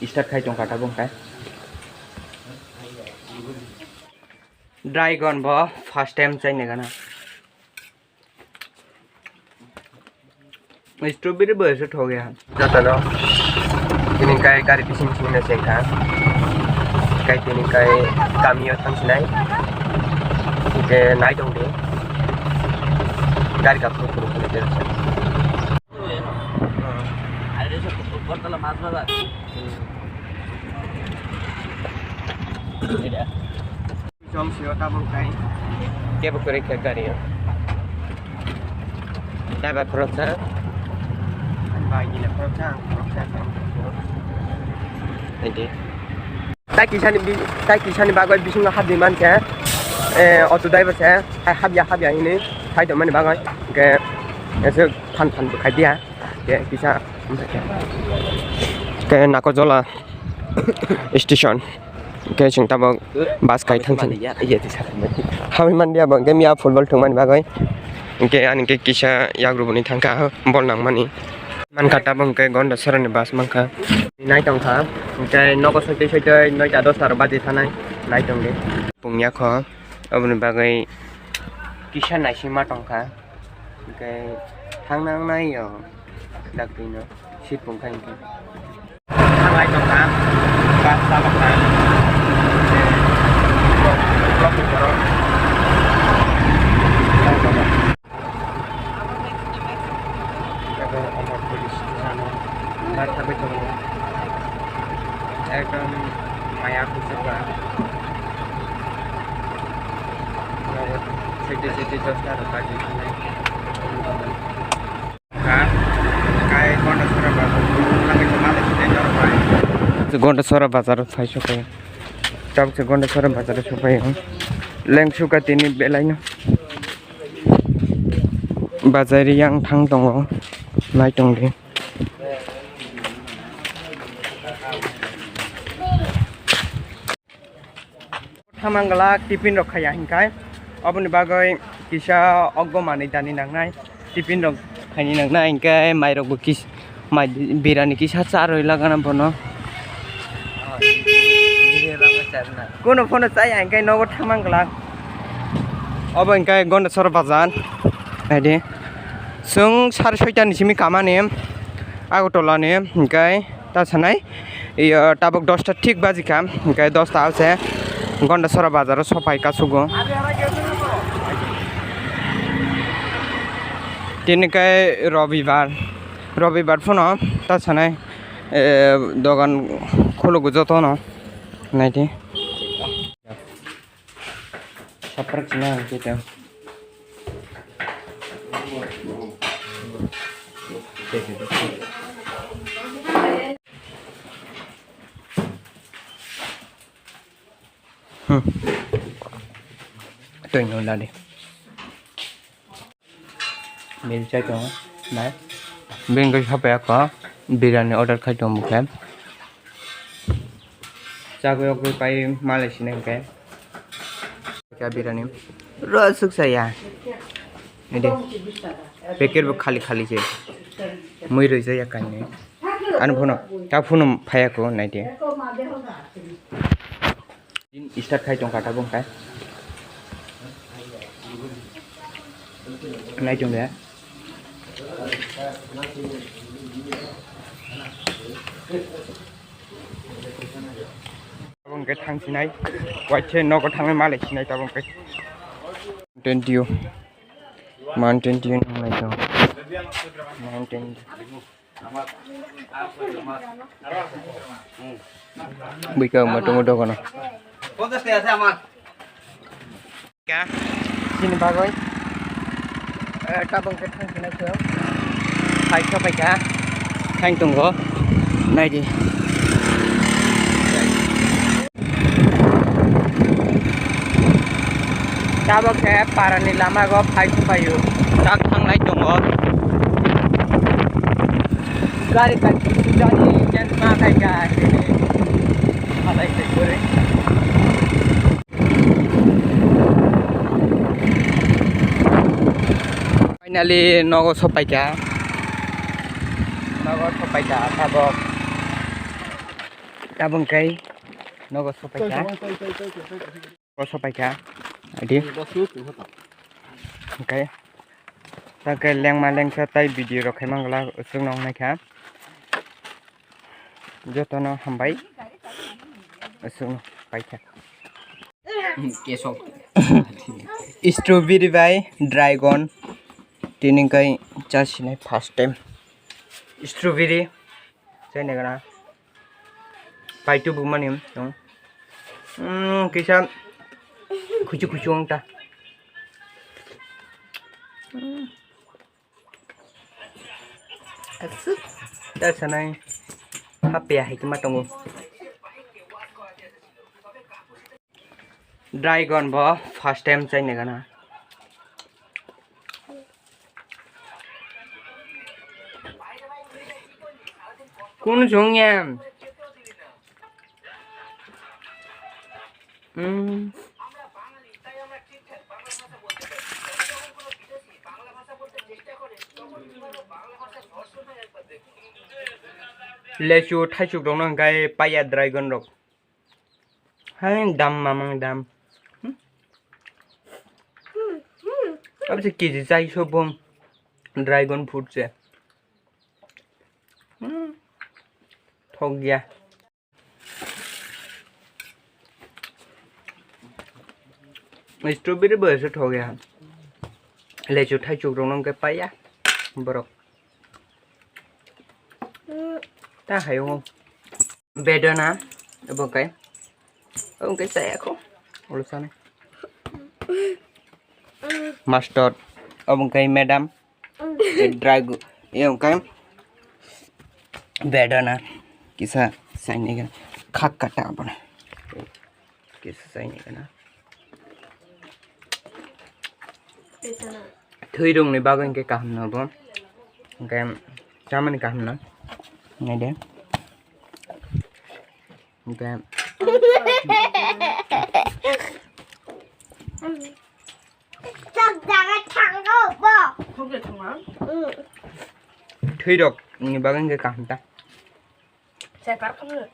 start khai tong kata bong kai dragon bo first time chai ne gana strawberry bo se ho gaya jata no ini kai gari pising pising na sengka kai ini kai kamio thang sinai ke nai dong de gari ka pro pro de se ada se botol mas baba tidak jom sio ta bong kai ke bo kore ke gari yo dapat proses bagi le proses ini tai kisani bagai bising habdi man ke auto driver se habya ini hai to mani bagai ke ese phan khai dia ke kisa ke nakojola station ke sing tabang bus kai thang iya ti sa hami man dia bang ke mia football thung mani bagai ke ani ke kisa yagrubuni thangka bol nang mani man kata bang ke gonda sarani bas mangka nai tong kha ke nogo soite noi ta 10 baje thanai nai tong de pungya kho abuni bagai kisa nai sima tong kha ke thang nang nai yo dakino sit pung khai ke thang nai tong kha bas sa bak kha blok koro tapi tu, ekam maya kucingnya, kalau sedikit jauh ada lagi ni, kan? Kaya gonda suara bazar, lagi tu malas kita jauh baik. Gonda suara bazar tu supaya, jauh se gonda suara bazar supaya, leng suka tini belainya, bazar yang thang tongo, naik tongde. Hamangala tipin rok khaya hingkai aboni bagai kisa oggo mani dani nangnai tipin rok khani nangnai hingkai mai rok kis mai birani kisa charoi lagana bono kono phono chai hingkai nogo thamangala abo hingkai gonda sor bazan ade sung 6:30 ni simi kamane agotola ne hingkai ta sanai iyo tabok 10 ta thik baji kam hingkai 10 ta ase gonda sora bazar sopai kasugo tini kai robibar phono ta sanai dogan khologo joto no naiti saprak china kita tôi nói là đi mình chơi cho đấy bên cái shop có biryani order khai cho một cái cha cái bay Malaysia này cái biryani rất sức say à này đi packet वो खाली છે मुई रही जाय काने आन phone ता phone फाया को नाइ दे दिन स्टार्ट खाइ टंका ता बं खाय नाइ जं दे bong ke thang sinai white chain no ko thang ma le sinai ta bong ke mountain dew nai to mountain bây giờ mà trong đâu còn cá xin ba gói ta bông cái thang này sớm phải cho phải cá thang tùng có này đi ta bông cái parani lama có phải cho phảiอยู่จากทางไหนตรงอ๋อGari kan jadi jangan makai gas ini ada itu goreng finally nogo sopai ka tabok tabung kai no go sopai ka go sopai ka adi okay ta kai leng ma leng sa tai video ro khai mangla usung nong nai kha joto no hambai usung pai kha Kesok. strawberry by dragon tining kai chasinai first time strawberry chaine gana pai tu bu manim no kisa khuchu khuchu ang ta asuk ta sanai happy hai ki matongo dragon bo first time chaine gana kun jong yam lechu thaichuk dong nang gai paya dragon rok hai dam mamang dam अब से KG चाहिए सब dragon fruit से ठग गया strawberry बस से ठग गया ले जो थाई चुक रंग के पाया बरफ ta hay không bedana अब cái xe không ủa sao này mustard अब cái madam dragon ये cái bedana kisa sign này khắc cả ta bana kisa sign này thui đồng này bao cái cam nào bông cái cha mình cam nữa này đấy cái không được thằng lắm thui được bao cái cam ta xe cắp không được